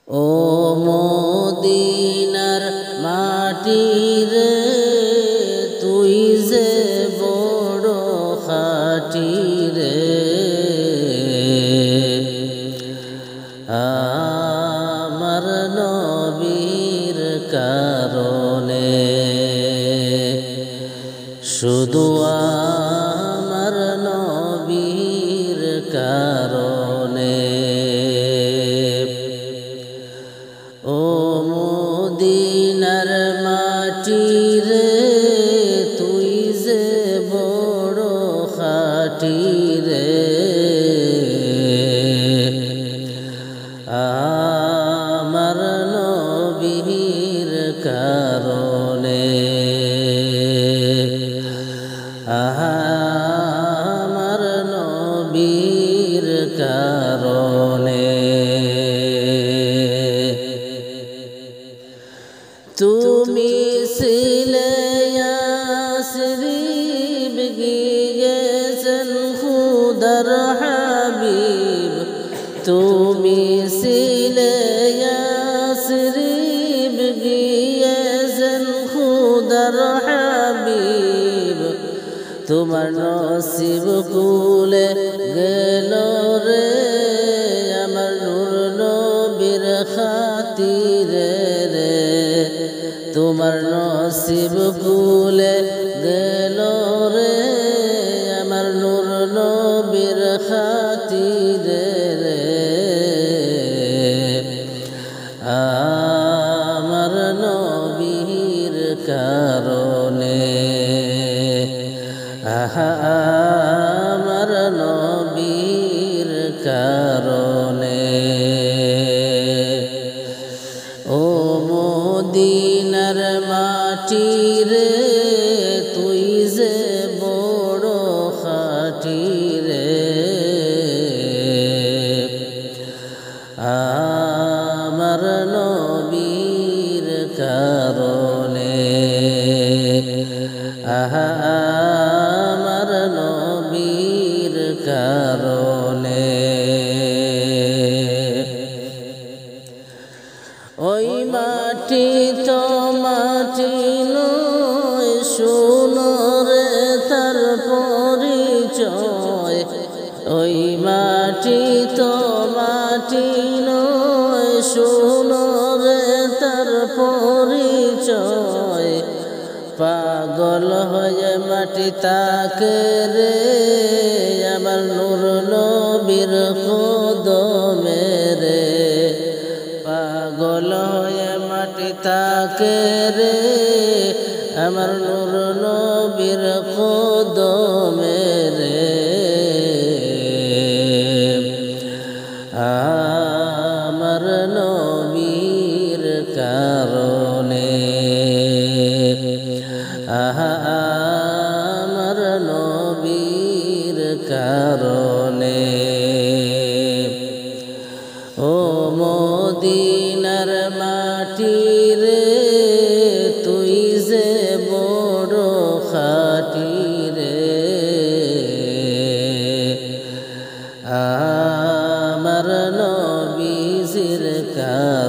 ও মদিনার মাটি রে তুই যে বড় খাঁটি রে আমার নবীর কারণে শুধু আমার নবীর কারণে ও মদিনার মাটি রে তুই যে বড় খাঁটি রে আমার নবীর কারণে আমার নবীর কারণে তুমি ছিলে ইয়াসরিব গিয়েছেন খুদার হাবিব তুমি ছিলে ইয়াসরিব গিয়েছেন খুদার হাবিব তোমার নসিব কুলে গেল রে আমার নূর নবীর খাতিরে রে তোমার নসিব কুলে গেল রে আমার নূর নবীর খাতিরে রে আমার নবীর কারণে আমার নবীর কারণে ও মদিনার মাটি রে তুই যে বড় খাঁটি রে আমার নবীর কারণে আমার নবীর কারণে ওই মাটি তো মাটি নয় শোনো রে তার পরিচয় ওই মাটি তো মাটি নয় শোনো রে তার পরিচয় পাগল হয়ে মাটি তাকে রে আমার নূর নবীর কদমে রে পাগল হয়ে মাটি তাকে রে আমার নূর নবীর কদমে রে আমার নবীর কারণে আমার নবীর কারণে ও মদিনার মাটি রে তুই যে বড় খাঁটি রে আমার নবীর কারণে